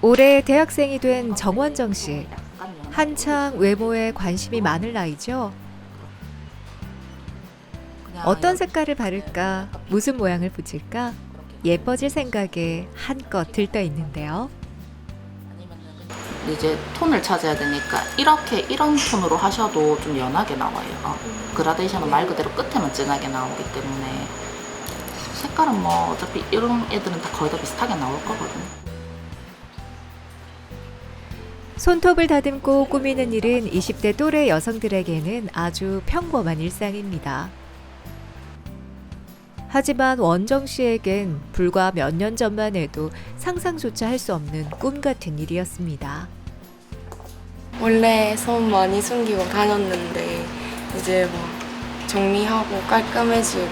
올해 대학생이 된 정원정 씨. 한창 외모에 관심이 많을 나이죠. 어떤 색깔을 바를까, 무슨 모양을 붙일까, 예뻐질 생각에 한껏 들떠 있는데요. 이제 톤을 찾아야 되니까 이런 톤으로 하셔도 좀 연하게 나와요. 그라데이션은 말 그대로 끝에만 진하게 나오기 때문에 색깔은 뭐 어차피 이런 애들은 다 거의 다 비슷하게 나올 거거든요. 손톱을 다듬고 꾸미는 일은 20대 또래 여성들에게는 아주 평범한 일상입니다. 하지만 원정 씨에겐 불과 몇 년 전만 해도 상상조차 할 수 없는 꿈 같은 일이었습니다. 원래 손 많이 숨기고 다녔는데 이제 막 정리하고 깔끔해지고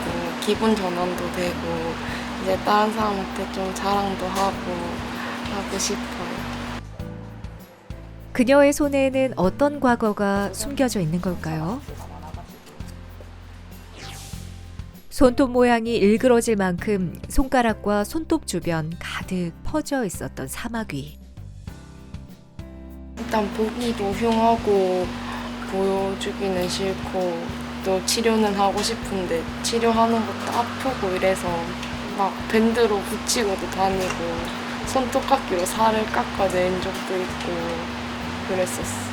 기분 전환도 되고 이제 다른 사람한테 좀 자랑도 하고 싶어요. 그녀의 손에는 어떤 과거가 숨겨져 있는 걸까요? 손톱 모양이 일그러질 만큼 손가락과 손톱 주변 가득 퍼져 있었던 사마귀. 일단 보기도 흉하고 보여주기는 싫고 또 치료는 하고 싶은데 치료하는 것도 아프고 이래서 막 밴드로 붙이고도 다니고 손톱깎이로 살을 깎아낸 적도 있고 그랬었어.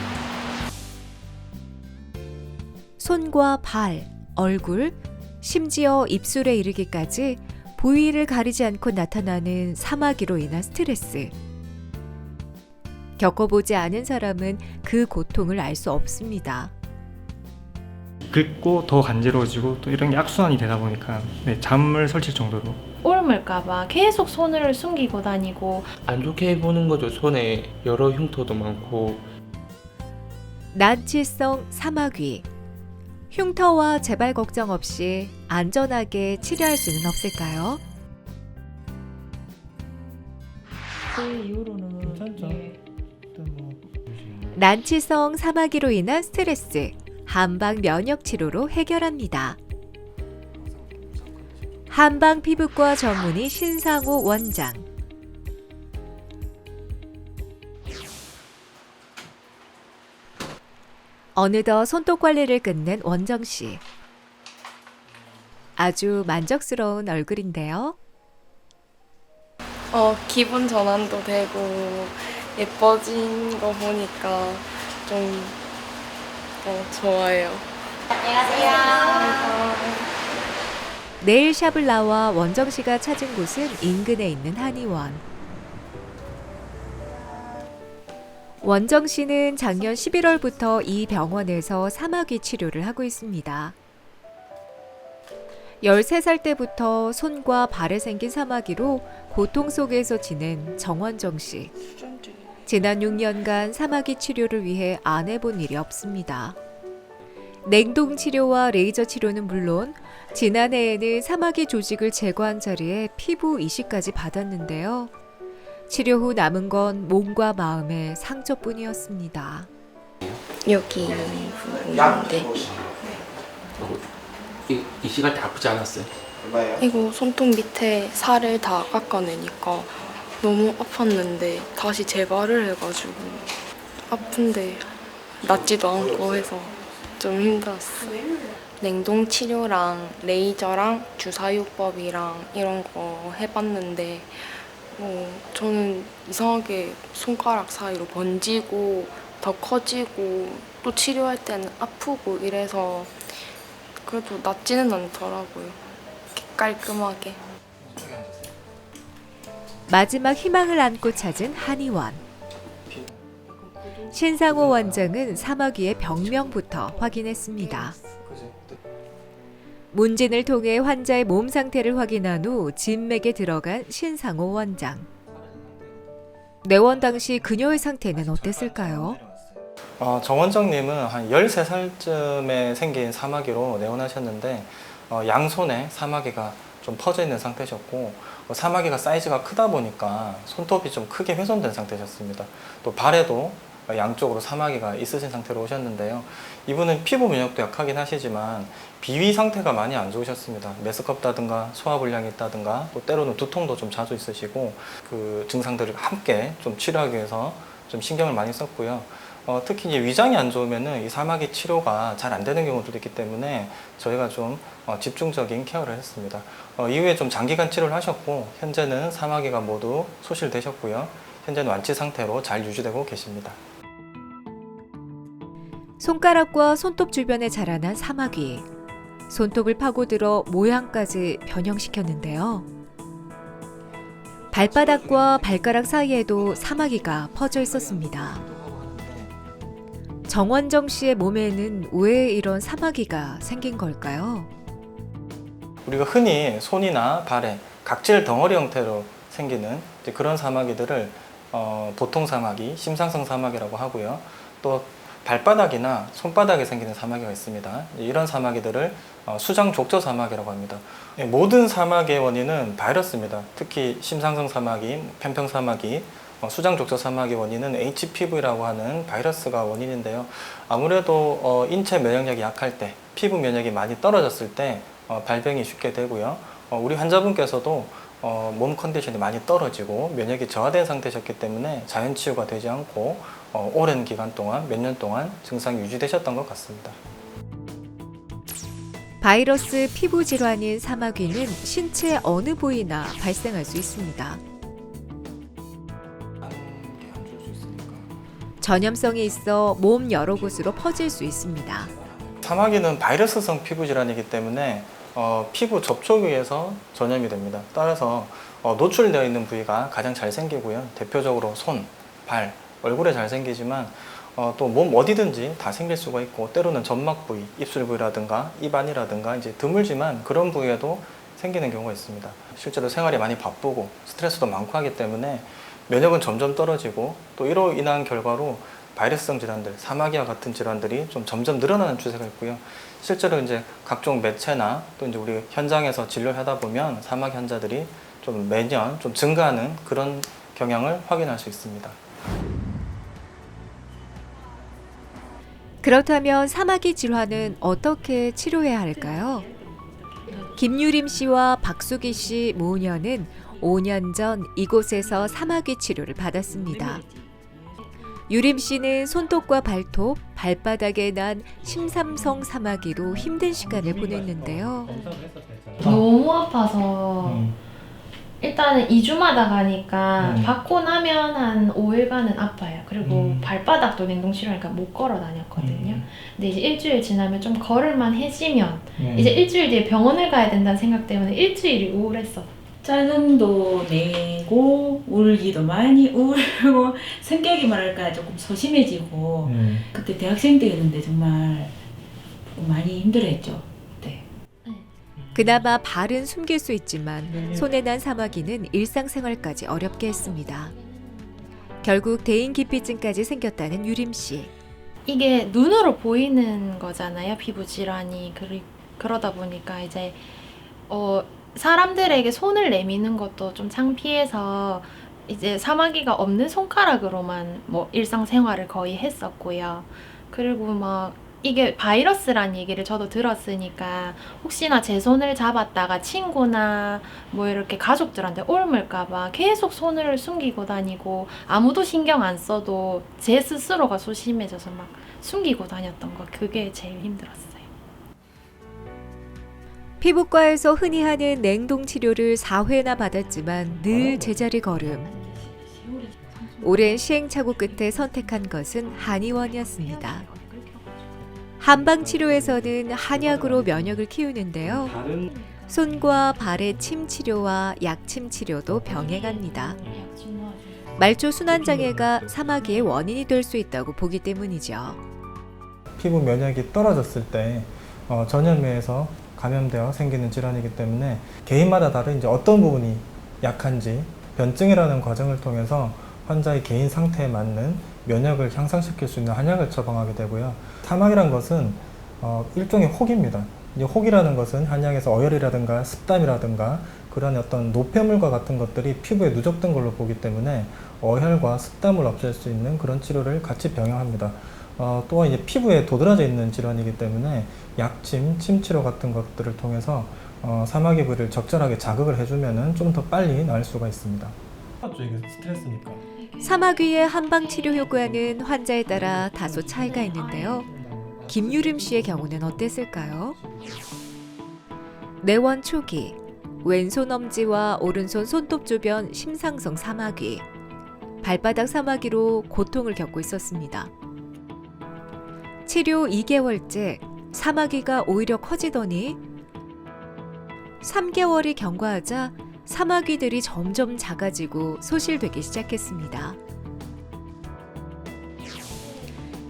손과 발, 얼굴, 심지어 입술에 이르기까지 부위를 가리지 않고 나타나는 사마귀로 인한 스트레스. 겪어보지 않은 사람은 그 고통을 알 수 없습니다. 긁고 더 간지러워지고 또 이런 게 악순환이 되다 보니까 잠을 설칠 정도로. 옮을까봐 계속 손을 숨기고 다니고 안 좋게 보는 거죠. 손에 여러 흉터도 많고. 난치성 사마귀. 흉터와 재발 걱정 없이 안전하게 치료할 수는 없을까요? 그 이후로는 괜찮죠. 난치성 사마귀로 인한 스트레스, 한방 면역 치료로 해결합니다. 한방 피부과 전문의 신상호 원장. 어느덧 손톱 관리를 끝낸 원정 씨. 아주 만족스러운 얼굴인데요. 기분 전환도 되고 예뻐진 거 보니까 좀 좋아요. 네일샵을 나와 원정 씨가 찾은 곳은 인근에 있는 한의원. 원정 씨는 작년 11월부터 이 병원에서 사마귀 치료를 하고 있습니다. 13살 때부터 손과 발에 생긴 사마귀로 고통 속에서 지낸 정원정 씨. 지난 6년간 사마귀 치료를 위해 안 해본 일이 없습니다. 냉동 치료와 레이저 치료는 물론 지난해에는 사마귀 조직을 제거한 자리에 피부 이식까지 받았는데요. 치료 후 남은 건 몸과 마음의 상처뿐이었습니다. 여기 부분인데 이식할 때 아프지 않았어요? 이거 손톱 밑에 살을 다 깎아내니까 너무 아팠는데 다시 재발을 해가지고 아픈데 낫지도 않고 해서 좀 힘들었어요. 냉동 치료랑 레이저랑 주사요법이랑 이런 거 해봤는데 저는 이상하게 손가락 사이로 번지고 더 커지고 또 치료할 때는 아프고 이래서 그래도 낫지는 않더라고요. 이렇게 깔끔하게. 마지막 희망을 안고 찾은 한의원. 신상호 원장은 사마귀의 병명부터 확인했습니다. 문진을 통해 환자의 몸 상태를 확인한 후 진맥에 들어간 신상호 원장. 내원 당시 그녀의 상태는 어땠을까요? 정원정님은 한 13살쯤에 생긴 사마귀로 내원하셨는데 양손에 사마귀가 좀 퍼져 있는 상태셨고 사마귀가 사이즈가 크다 보니까 손톱이 좀 크게 훼손된 상태셨습니다. 또 발에도 양쪽으로 사마귀가 있으신 상태로 오셨는데요. 이분은 피부 면역도 약하긴 하시지만 비위 상태가 많이 안 좋으셨습니다. 메스껍다든가 소화불량이 있다든가 또 때로는 두통도 좀 자주 있으시고 그 증상들을 함께 좀 치료하기 위해서 좀 신경을 많이 썼고요. 특히 이제 위장이 안 좋으면은 이 사마귀 치료가 잘 안 되는 경우도 있기 때문에 저희가 좀 집중적인 케어를 했습니다. 이후에 좀 장기간 치료를 하셨고 현재는 사마귀가 모두 소실되셨고요. 현재는 완치 상태로 잘 유지되고 계십니다. 손가락과 손톱 주변에 자라난 사마귀. 손톱을 파고들어 모양까지 변형시켰는데요. 발바닥과 발가락 사이에도 사마귀가 퍼져 있었습니다. 정원정 씨의 몸에는 왜 이런 사마귀가 생긴 걸까요? 우리가 흔히 손이나 발에 각질 덩어리 형태로 생기는 그런 사마귀들을 보통 사마귀, 심상성 사마귀라고 하고요. 또 발바닥이나 손바닥에 생기는 사마귀가 있습니다. 이런 사마귀들을 수장 족저 사마귀라고 합니다. 모든 사마귀의 원인은 바이러스입니다. 특히 심상성 사마귀, 편평 사마귀, 수장 족저 사마귀 원인은 HPV라고 하는 바이러스가 원인인데요. 아무래도 인체 면역력이 약할 때, 피부 면역이 많이 떨어졌을 때 발병이 쉽게 되고요. 우리 환자분께서도 몸 컨디션이 많이 떨어지고 면역이 저하된 상태셨기 때문에 자연 치유가 되지 않고 오랜 기간 동안, 몇 년 동안 증상이 유지되셨던 것 같습니다. 바이러스 피부 질환인 사마귀는 신체 어느 부위나 발생할 수 있습니다. 전염성이 있어 몸 여러 곳으로 퍼질 수 있습니다. 사마귀는 바이러스성 피부 질환이기 때문에 피부 접촉에 의해서 전염이 됩니다. 따라서 노출되어 있는 부위가 가장 잘 생기고요. 대표적으로 손, 발, 얼굴에 잘 생기지만 또 몸 어디든지 다 생길 수가 있고 때로는 점막 부위, 입술 부위라든가 입안이라든가 이제 드물지만 그런 부위에도 생기는 경우가 있습니다. 실제로 생활이 많이 바쁘고 스트레스도 많고 하기 때문에 면역은 점점 떨어지고 또 이로 인한 결과로 바이러스성 질환들, 사마귀와 같은 질환들이 좀 점점 늘어나는 추세가 있고요. 실제로 이제 각종 매체나 또 이제 우리 현장에서 진료를 하다 보면 사마귀 환자들이 좀 매년 좀 증가하는 그런 경향을 확인할 수 있습니다. 그렇다면 사마귀 질환은 어떻게 치료해야 할까요? 김유림 씨와 박수기 씨 모녀는 5년 전 이곳에서 사마귀 치료를 받았습니다. 유림 씨는 손톱과 발톱, 발바닥에 난 심삼성 사마귀로 힘든 시간을 보냈는데요. 너무 아파서 일단은 2주마다 가니까 받고 나면 한 5일간은 아파요. 그리고 발바닥도 냉동치료하니까 못 걸어 다녔거든요. 근데 이제 일주일 지나면 좀 걸을만 해지면 이제 일주일 뒤에 병원을 가야 된다는 생각 때문에 일주일이 우울했어. 짜증도 내고 울기도 많이 울고 성격이 뭐랄까 조금 소심해지고 그때 대학생 때였는데 정말 많이 힘들어했죠. 네. 그나마 발은 숨길 수 있지만 손에 난 사마귀는 일상생활까지 어렵게 했습니다. 결국 대인기피증까지 생겼다는 유림 씨. 이게 눈으로 보이는 거잖아요. 피부 질환이. 그러다 보니까 이제 사람들에게 손을 내미는 것도 좀 창피해서 이제 사마귀가 없는 손가락으로만 뭐 일상생활을 거의 했었고요. 그리고 막 이게 바이러스란 얘기를 저도 들었으니까 혹시나 제 손을 잡았다가 친구나 뭐 이렇게 가족들한테 옮을까봐 계속 손을 숨기고 다니고 아무도 신경 안 써도 제 스스로가 소심해져서 막 숨기고 다녔던 거 그게 제일 힘들었어요. 피부과에서 흔히 하는 냉동 치료를 4회나 받았지만 늘 제자리 걸음. 오랜 시행착오 끝에 선택한 것은 한의원이었습니다. 한방 치료에서는 한약으로 면역을 키우는데요. 손과 발의 침 치료와 약침 치료도 병행합니다. 말초 순환 장애가 사마귀의 원인이 될 수 있다고 보기 때문이죠. 피부 면역이 떨어졌을 때 전염에서 감염되어 생기는 질환이기 때문에 개인마다 다른 이제 어떤 부분이 약한지 변증이라는 과정을 통해서 환자의 개인 상태에 맞는 면역을 향상시킬 수 있는 한약을 처방하게 되고요. 사막이란 것은 일종의 혹입니다. 이 혹이라는 것은 한약에서 어혈이라든가 습담이라든가 그런 어떤 노폐물과 같은 것들이 피부에 누적된 걸로 보기 때문에 어혈과 습담을 없앨 수 있는 그런 치료를 같이 병행합니다. 또한 이제 피부에 도드라져 있는 질환이기 때문에 약침, 침치료 같은 것들을 통해서 사마귀 부위를 적절하게 자극을 해주면은 좀 더 빨리 나을 수가 있습니다. 이게 스트레스니까. 사마귀의 한방 치료 효과는 환자에 따라 다소 차이가 있는데요. 김유림 씨의 경우는 어땠을까요? 내원 초기, 왼손 엄지와 오른손 손톱 주변 심상성 사마귀, 발바닥 사마귀로 고통을 겪고 있었습니다. 치료 2개월째 사마귀가 오히려 커지더니 3개월이 경과하자 사마귀들이 점점 작아지고 소실되기 시작했습니다.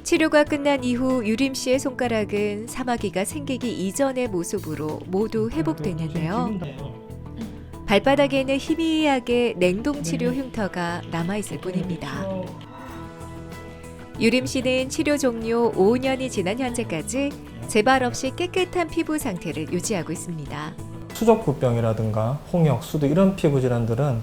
치료가 끝난 이후 유림 씨의 손가락은 사마귀가 생기기 이전의 모습으로 모두 회복됐는데요. 발바닥에는 희미하게 냉동 치료 흉터가 남아있을 뿐입니다. 유림 씨는 치료 종료 5년이 지난 현재까지 재발 없이 깨끗한 피부 상태를 유지하고 있습니다. 수족구병이라든가 홍역, 수두 이런 피부 질환들은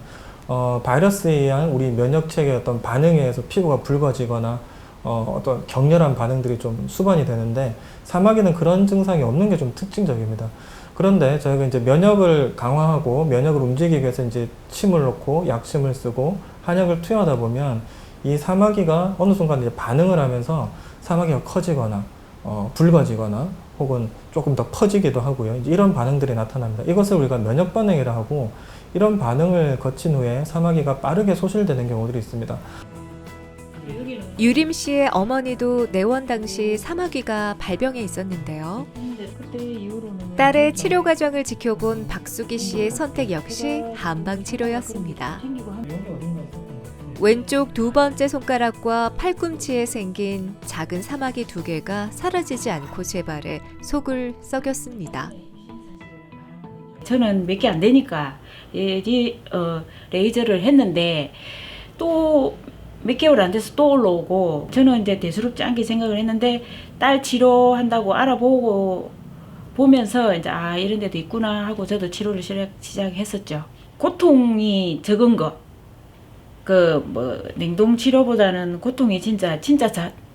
바이러스에 의한 우리 면역체계의 어떤 반응에 의해서 피부가 붉어지거나 어떤 격렬한 반응들이 좀 수반이 되는데 사마귀는 그런 증상이 없는 게 좀 특징적입니다. 그런데 저희가 이제 면역을 강화하고 면역을 움직이기 위해서 이제 침을 놓고 약침을 쓰고 한약을 투여하다 보면 이 사마귀가 어느 순간 이제 반응을 하면서 사마귀가 커지거나 붉어지거나 혹은 조금 더 퍼지기도 하고요. 이제 이런 반응들이 나타납니다. 이것을 우리가 면역 반응이라 하고 이런 반응을 거친 후에 사마귀가 빠르게 소실되는 경우들이 있습니다. 유림 씨의 어머니도 내원 당시 사마귀가 발병해 있었는데요. 딸의 치료 과정을 지켜본 박수기 씨의 선택 역시 한방 치료였습니다. 왼쪽 두 번째 손가락과 팔꿈치에 생긴 작은 사마귀 2개가 사라지지 않고 재발해 속을 썩였습니다. 저는 몇 개 안 되니까 레이저를 했는데 또 몇 개월 안 돼서 또 올라오고 저는 이제 대수롭지 않게 생각을 했는데 딸 치료한다고 알아보고 보면서 이제 이런 데도 있구나 하고 저도 치료를 시작했었죠. 고통이 적은 거. 냉동 치료보다는 고통이 진짜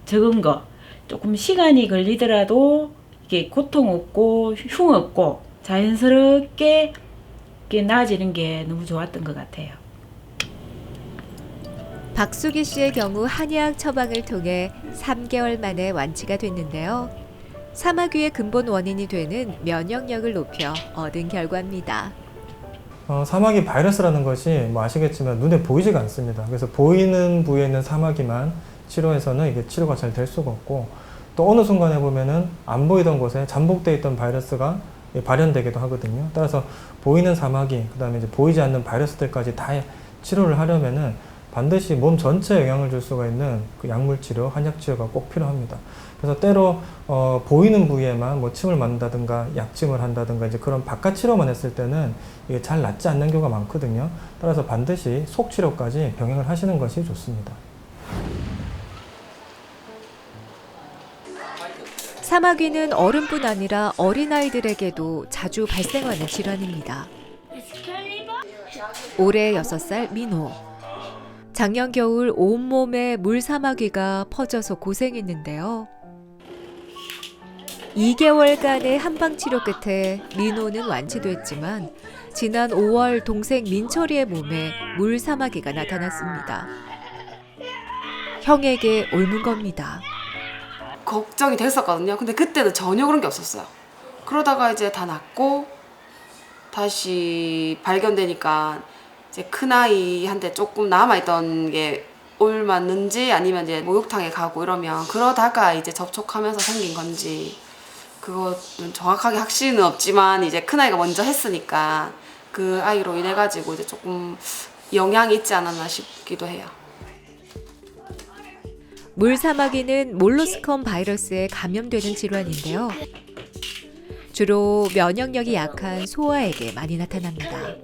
적은 거. 조금 시간이 걸리더라도 이게 고통 없고 흉 없고 자연스럽게 이렇게 나아지는 게 너무 좋았던 것 같아요. 박수기 씨의 경우 한약 처방을 통해 3개월 만에 완치가 됐는데요. 사마귀의 근본 원인이 되는 면역력을 높여 얻은 결과입니다. 사마귀 바이러스라는 것이 아시겠지만 눈에 보이지가 않습니다. 그래서 보이는 부위에 있는 사마귀만 치료해서는 이게 치료가 잘 될 수가 없고 또 어느 순간에 보면은 안 보이던 곳에 잠복되어 있던 바이러스가 발현되기도 하거든요. 따라서 보이는 사마귀, 그다음에 이제 보이지 않는 바이러스들까지 다 치료를 하려면은 반드시 몸 전체에 영향을 줄 수가 있는 그 약물 치료, 한약 치료가 꼭 필요합니다. 그래서 때로 보이는 부위에만 침을 맞는다든가 약침을 한다든가 이제 그런 바깥 치료만 했을 때는 이게 잘 낫지 않는 경우가 많거든요. 따라서 반드시 속 치료까지 병행을 하시는 것이 좋습니다. 사마귀는 어른뿐 아니라 어린아이들에게도 자주 발생하는 질환입니다. 올해 6살 민호. 작년 겨울 온몸에 물사마귀가 퍼져서 고생했는데요. 2개월간의 한방치료 끝에 민호는 완치됐지만 지난 5월 동생 민철이의 몸에 물사마귀가 나타났습니다. 형에게 옮은 겁니다. 걱정이 됐었거든요. 근데 그때는 전혀 그런 게 없었어요. 그러다가 이제 다 낫고 다시 발견되니까 이제 큰아이한테 조금 남아있던 게 옮았는지 아니면 이제 목욕탕에 가고 이러면 그러다가 이제 접촉하면서 생긴 건지 그거는 정확하게 확신은 없지만 이제 큰아이가 먼저 했으니까 그 아이로 인해 가지고 이제 조금 영향이 있지 않았나 싶기도 해요. 물사마귀는 몰루스컴 바이러스에 감염되는 질환인데요. 주로 면역력이 약한 소아에게 많이 나타납니다.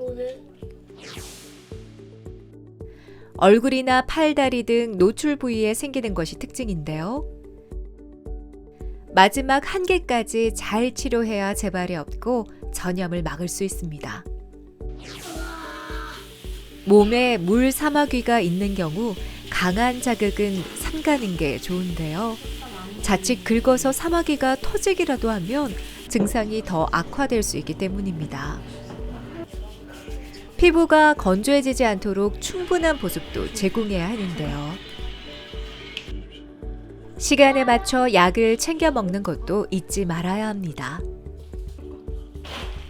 얼굴이나 팔, 다리 등 노출 부위에 생기는 것이 특징인데요. 마지막 한계까지 잘 치료해야 재발이 없고 전염을 막을 수 있습니다. 몸에 물 사마귀가 있는 경우 강한 자극은 삼가는 게 좋은데요. 자칫 긁어서 사마귀가 터지기라도 하면 증상이 더 악화될 수 있기 때문입니다. 피부가 건조해지지 않도록 충분한 보습도 제공해야 하는데요. 시간에 맞춰 약을 챙겨 먹는 것도 잊지 말아야 합니다.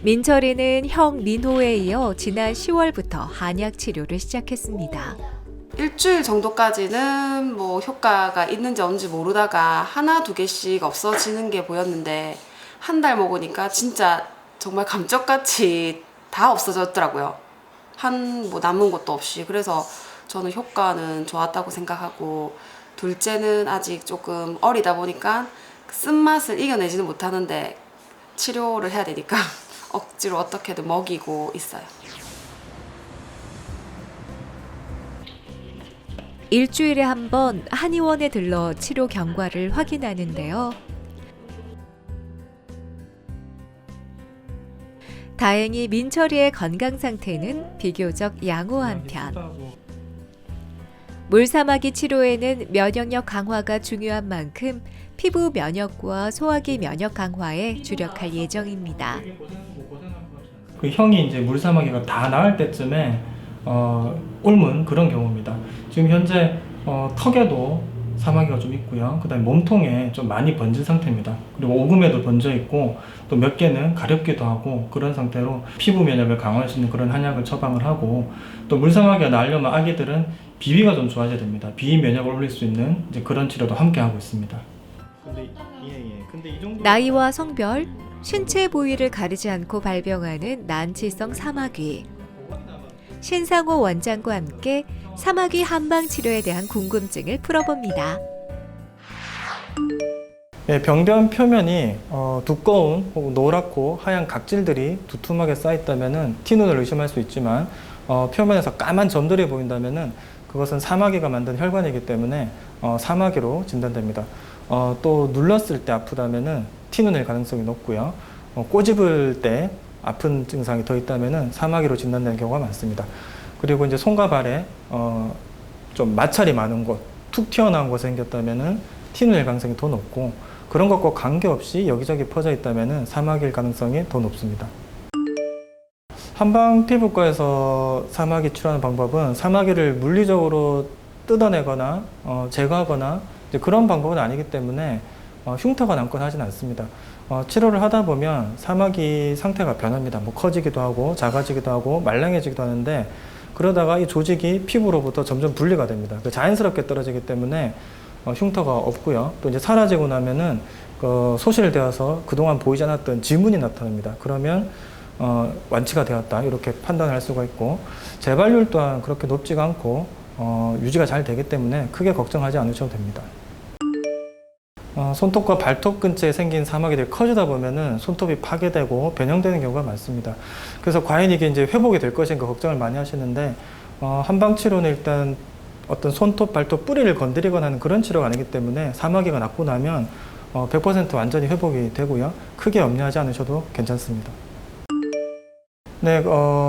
민철이는 형 민호에 이어 지난 10월부터 한약 치료를 시작했습니다. 일주일 정도까지는 뭐 효과가 있는지 없는지 모르다가 하나 두 개씩 없어지는 게 보였는데 한 달 먹으니까 진짜 정말 감쪽같이 다 없어졌더라고요. 뭐 남은 것도 없이. 그래서 저는 효과는 좋았다고 생각하고, 둘째는 아직 조금 어리다 보니까 쓴맛을 이겨내지는 못하는데 치료를 해야 되니까 억지로 어떻게든 먹이고 있어요. 일주일에 한 번 한의원에 들러 치료 경과를 확인하는데요. 다행히 민철이의 건강 상태는 비교적 양호한 편. 물사마귀 치료에는 면역력 강화가 중요한 만큼 피부 면역과 소화기 면역 강화에 주력할 예정입니다. 그 형이 이제 물사마귀가 다 나을 때쯤에 옮은 그런 경우입니다. 지금 현재 턱에도 사마귀가 좀 있고요. 그다음에 몸통에 좀 많이 번진 상태입니다. 그리고 오금에도 번져 있고 또 몇 개는 가렵기도 하고 그런 상태로 피부 면역을 강화할 수 있는 그런 한약을 처방을 하고, 또 물사마귀가 나으려면 아기들은 비위가 좀 좋아져야 됩니다. 비위 면역을 올릴 수 있는 이제 그런 치료도 함께 하고 있습니다. 근데 이 정도 나이와 성별, 신체 부위를 가리지 않고 발병하는 난치성 사마귀. 신상호 원장과 함께 사마귀 한방 치료에 대한 궁금증을 풀어봅니다. 네, 병변 표면이 두꺼운 혹은 노랗고 하얀 각질들이 두툼하게 쌓였다면 티눈을 의심할 수 있지만 표면에서 까만 점들이 보인다면 그것은 사마귀가 만든 혈관이기 때문에 사마귀로 진단됩니다. 또 눌렀을 때 아프다면 티눈일 가능성이 높고요. 꼬집을 때 아픈 증상이 더 있다면 사마귀로 진단되는 경우가 많습니다. 그리고 이제 손과 발에 좀 마찰이 많은 곳, 툭 튀어나온 곳이 생겼다면 티눈일 가능성이 더 높고, 그런 것과 관계없이 여기저기 퍼져 있다면 사마귀일 가능성이 더 높습니다. 한방 피부과에서 사마귀 치료하는 방법은 사마귀를 물리적으로 뜯어내거나 제거하거나 이제 그런 방법은 아니기 때문에 흉터가 남거나 하진 않습니다. 치료를 하다 보면 사마귀 상태가 변합니다. 뭐 커지기도 하고 작아지기도 하고 말랑해지기도 하는데, 그러다가 이 조직이 피부로부터 점점 분리가 됩니다. 자연스럽게 떨어지기 때문에 흉터가 없고요. 또 이제 사라지고 나면은 소실되어서 그동안 보이지 않았던 지문이 나타납니다. 그러면 완치가 되었다 이렇게 판단할 수가 있고, 재발률 또한 그렇게 높지가 않고 유지가 잘 되기 때문에 크게 걱정하지 않으셔도 됩니다. 손톱과 발톱 근처에 생긴 사마귀들이 커지다 보면은 손톱이 파괴되고 변형되는 경우가 많습니다. 그래서 과연 이게 이제 회복이 될 것인가 걱정을 많이 하시는데, 한방 치료는 일단 어떤 손톱, 발톱 뿌리를 건드리거나 하는 그런 치료가 아니기 때문에 사마귀가 낫고 나면 100% 완전히 회복이 되고요. 크게 염려하지 않으셔도 괜찮습니다. 네,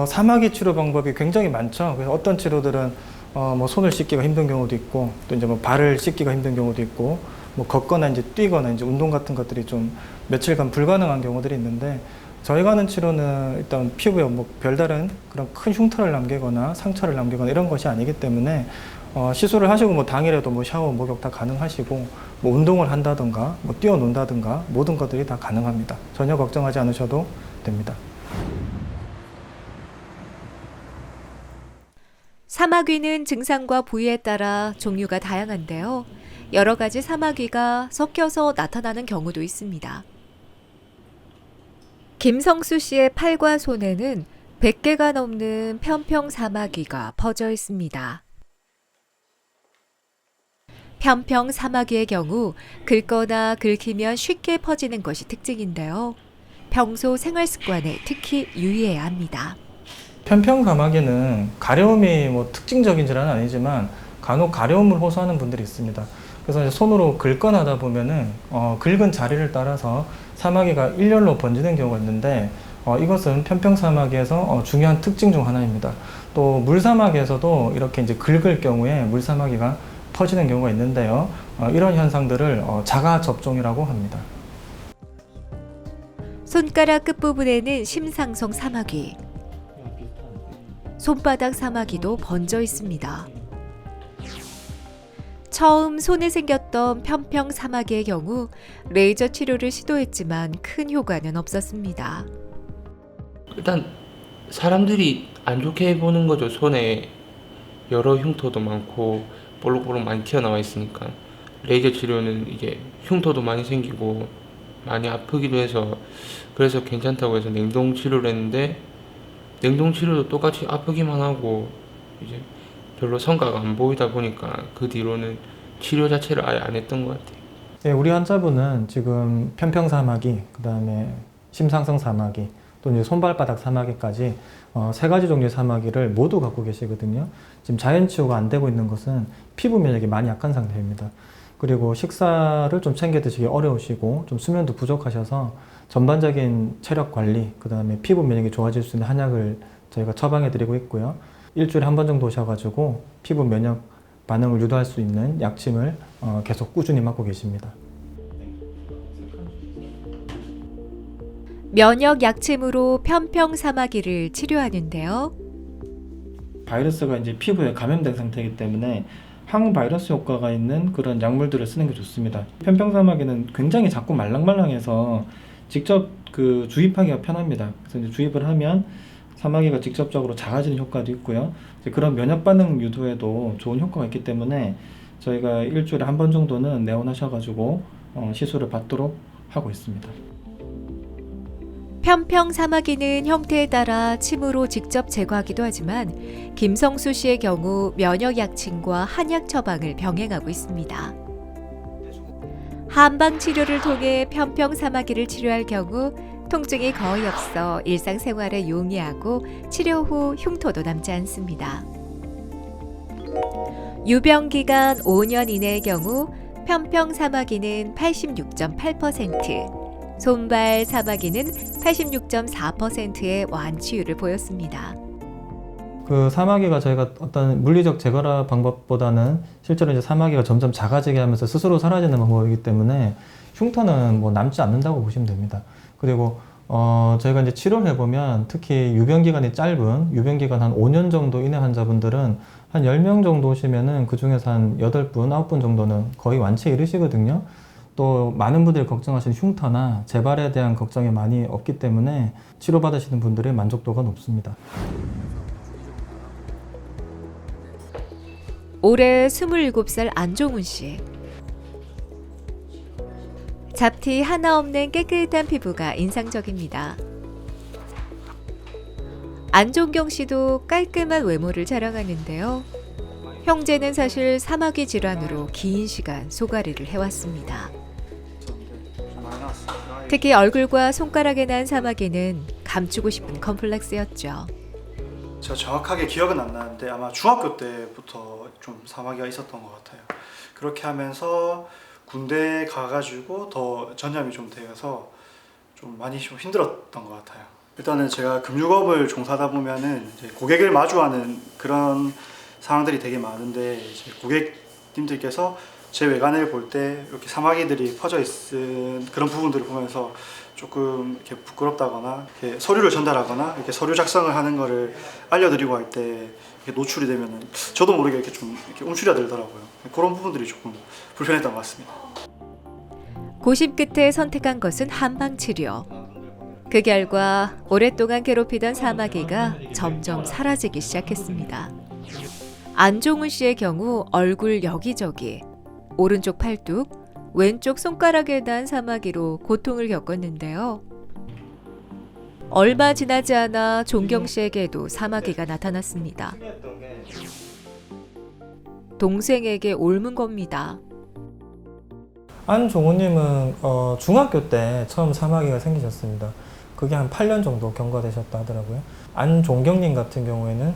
사마귀 치료 방법이 굉장히 많죠. 그래서 어떤 치료들은 뭐 손을 씻기가 힘든 경우도 있고, 또 이제 뭐 발을 씻기가 힘든 경우도 있고, 뭐 걷거나 이제 뛰거나 이제 운동 같은 것들이 좀 며칠간 불가능한 경우들이 있는데, 저희가 하는 치료는 일단 피부에 뭐 별다른 그런 큰 흉터를 남기거나 상처를 남기거나 이런 것이 아니기 때문에 시술을 하시고 뭐 당일에도 뭐 샤워, 목욕 다 가능하시고, 뭐 운동을 한다든가 뭐 뛰어논다든가 모든 것들이 다 가능합니다. 전혀 걱정하지 않으셔도 됩니다. 사마귀는 증상과 부위에 따라 종류가 다양한데요. 여러 가지 사마귀가 섞여서 나타나는 경우도 있습니다. 김성수 씨의 팔과 손에는 100개가 넘는 편평 사마귀가 퍼져 있습니다. 편평 사마귀의 경우 긁거나 긁히면 쉽게 퍼지는 것이 특징인데요. 평소 생활 습관에 특히 유의해야 합니다. 편평 사마귀는 가려움이 뭐 특징적인 질환은 아니지만 간혹 가려움을 호소하는 분들이 있습니다. 그래서 이제 손으로 긁거나 하다 보면은 긁은 자리를 따라서 사마귀가 일렬로 번지는 경우가 있는데 이것은 편평 사마귀에서 중요한 특징 중 하나입니다. 또 물사마귀에서도 이렇게 이제 긁을 경우에 물사마귀가 퍼지는 경우가 있는데요. 이런 현상들을 자가 접종이라고 합니다. 손가락 끝부분에는 심상성 사마귀, 손바닥 사마귀도 번져 있습니다. 처음 손에 생겼던 편평 사마귀의 경우 레이저 치료를 시도했지만 큰 효과는 없었습니다. 일단 사람들이 안 좋게 보는 거죠. 손에 여러 흉터도 많고 볼록볼록 많이 튀어나와 있으니까 레이저 치료는 이게 흉터도 많이 생기고 많이 아프기도 해서 그래서 괜찮다고 해서 냉동 치료를 했는데 냉동 치료도 똑같이 아프기만 하고 이제 별로 성과가 안 보이다 보니까 그 뒤로는 치료 자체를 아예 안 했던 것 같아요. 네, 우리 환자분은 지금 편평 사마귀, 그다음에 심상성 사마귀, 또 이제 손발바닥 사마귀까지 3가지 종류의 사마귀를 모두 갖고 계시거든요. 지금 자연 치유가 안 되고 있는 것은 피부 면역이 많이 약한 상태입니다. 그리고 식사를 좀 챙겨 드시기 어려우시고 좀 수면도 부족하셔서 전반적인 체력 관리, 그다음에 피부 면역이 좋아질 수 있는 한약을 저희가 처방해 드리고 있고요. 일주일에 한 번 정도 오셔가지고 피부 면역 반응을 유도할 수 있는 약침을 계속 꾸준히 맞고 계십니다. 면역 약침으로 편평 사마귀를 치료하는데요. 바이러스가 이제 피부에 감염된 상태이기 때문에 항바이러스 효과가 있는 그런 약물들을 쓰는 게 좋습니다. 편평 사마귀는 굉장히 작고 말랑말랑해서 직접 주입하기가 편합니다. 그래서 이제 주입을 하면 사마귀가 직접적으로 작아지는 효과도 있고요. 그런 면역 반응 유도에도 좋은 효과가 있기 때문에 저희가 일주일에 한 번 정도는 내원하셔가지고 시술을 받도록 하고 있습니다. 편평 사마귀는 형태에 따라 침으로 직접 제거하기도 하지만 김성수 씨의 경우 면역 약침과 한약 처방을 병행하고 있습니다. 한방 치료를 통해 편평 사마귀를 치료할 경우 통증이 거의 없어 일상생활에 용이하고 치료 후 흉터도 남지 않습니다. 유병 기간 5년 이내의 경우 편평 사마귀는 86.8%, 손발 사마귀는 86.4%의 완치율을 보였습니다. 그 사마귀가 저희가 어떤 물리적 제거 방법보다는 실제로 이제 사마귀가 점점 작아지게 하면서 스스로 사라지는 방법이기 때문에 흉터는 뭐 남지 않는다고 보시면 됩니다. 그리고 저희가 이제 치료를 해보면 특히 유병 기간이 짧은 유병 기간 한 5년 정도 이내 환자분들은 한 10명 정도 오시면은 그 중에서 한 8분, 9분 정도는 거의 완치에 이르시거든요. 또 많은 분들이 걱정하시는 흉터나 재발에 대한 걱정이 많이 없기 때문에 치료받으시는 분들의 만족도가 높습니다. 올해 27살 안종훈 씨. 잡티 하나 없는 깨끗한 피부가 인상적입니다. 안종경 씨도 깔끔한 외모를 자랑하는데요. 형제는 사실 사마귀 질환으로 긴 시간 소가리를 해왔습니다. 특히 얼굴과 손가락에 난 사마귀는 감추고 싶은 컴플렉스였죠. 제가 정확하게 기억은 안 나는데 아마 중학교 때부터 좀 사마귀가 있었던 것 같아요. 그렇게 하면서 군대 가가지고 더 전염이 좀 되어서 좀 많이 좀 힘들었던 것 같아요. 일단은 제가 금융업을 종사하다 보면은 이제 고객을 마주하는 그런 상황들이 되게 많은데 이제 고객님들께서 제 외관을 볼 때 이렇게 사마귀들이 퍼져 있는 그런 부분들을 보면서 조금 이렇게 부끄럽다거나 이렇게 서류를 전달하거나 이렇게 서류 작성을 하는 거를 알려드리고 할 때 노출이 되면은 저도 모르게 이렇게 좀 이렇게 움츠려 들더라고요. 그런 부분들이 조금 불편했던 것 같습니다. 고심 끝에 선택한 것은 한방 치료. 그 결과 오랫동안 괴롭히던 사마귀가 점점 사라지기 시작했습니다. 안종훈 씨의 경우 얼굴 여기저기, 오른쪽 팔뚝, 왼쪽 손가락에 난 사마귀로 고통을 겪었는데요. 얼마 지나지 않아 종경 씨에게도 사마귀가 나타났습니다. 동생에게 옮은 겁니다. 안종훈님은 중학교 때 처음 사마귀가 생기셨습니다. 그게 한 8년 정도 경과되셨다 하더라고요. 안종경님 같은 경우에는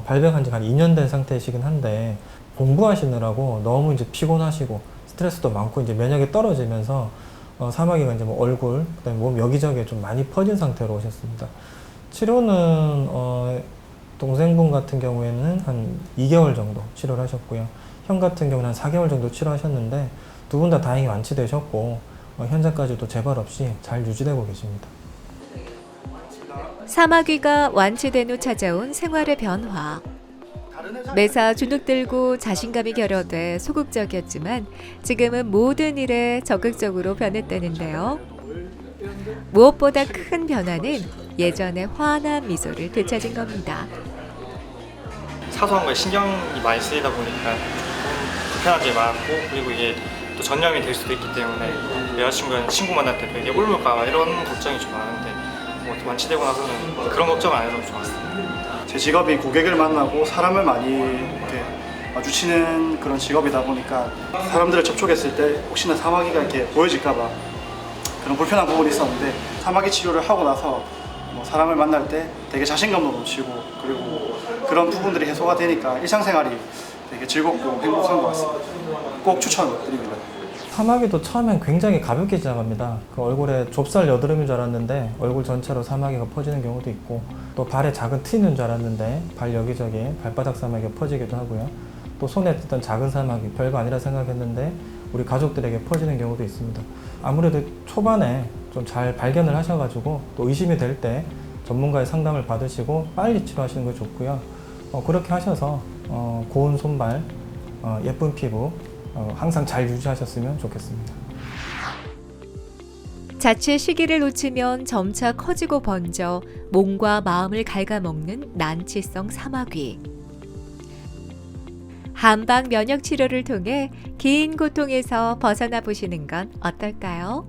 발병한 지가 한 2년 된 상태이시긴 한데 공부하시느라고 너무 이제 피곤하시고 스트레스도 많고 이제 면역이 떨어지면서 사마귀가 이제 뭐 얼굴, 그다음에 몸 여기저기에 좀 많이 퍼진 상태로 오셨습니다. 치료는 동생분 같은 경우에는 한 2개월 정도 치료를 하셨고요. 형 같은 경우는 한 4개월 정도 치료하셨는데 두 분 다 다행히 완치되셨고 현재까지도 재발 없이 잘 유지되고 계십니다. 사마귀가 완치된 후 찾아온 생활의 변화. 매사 주눅 들고 자신감이 결여돼 소극적이었지만 지금은 모든 일에 적극적으로 변했다는데요. 무엇보다 큰 변화는 예전의 환한 미소를 되찾은 겁니다. 사소한 거에 신경이 많이 쓰이다 보니까 조금 불편한 점이 많았고, 그리고 이게 또 전염이 될 수도 있기 때문에 여자친구는 친구 만날 때도 이게 옮을까 이런 걱정이 좀 많은데 뭐 완치되고 나서는 그런 걱정 안 해서 좋았어요. 제 직업이 고객을 만나고 사람을 많이 이렇게 마주치는 그런 직업이다 보니까 사람들을 접촉했을 때 혹시나 사마귀가 이렇게 보여질까봐 그런 불편한 부분이 있었는데, 사마귀 치료를 하고 나서 뭐 사람을 만날 때 되게 자신감도 넘치고 그리고 그런 부분들이 해소가 되니까 일상생활이 되게 즐겁고 행복한 것 같습니다. 꼭 추천드립니다. 사마귀도 처음엔 굉장히 가볍게 시작합니다. 그 얼굴에 좁쌀 여드름인 줄 알았는데 얼굴 전체로 사마귀가 퍼지는 경우도 있고, 또 발에 작은 티 있는 줄 알았는데 발 여기저기 발바닥 사마귀가 퍼지기도 하고요. 또 손에 있던 작은 사마귀 별거 아니라 생각했는데 우리 가족들에게 퍼지는 경우도 있습니다. 아무래도 초반에 좀 잘 발견을 하셔가지고 또 의심이 될 때 전문가의 상담을 받으시고 빨리 치료하시는 게 좋고요. 그렇게 하셔서 고운 손발, 예쁜 피부 항상 잘 유지하셨으면 좋겠습니다. 자칫 시기를 놓치면 점차 커지고 번져 몸과 마음을 갉아먹는 난치성 사마귀. 한방 면역 치료를 통해 긴 고통에서 벗어나 보시는 건 어떨까요?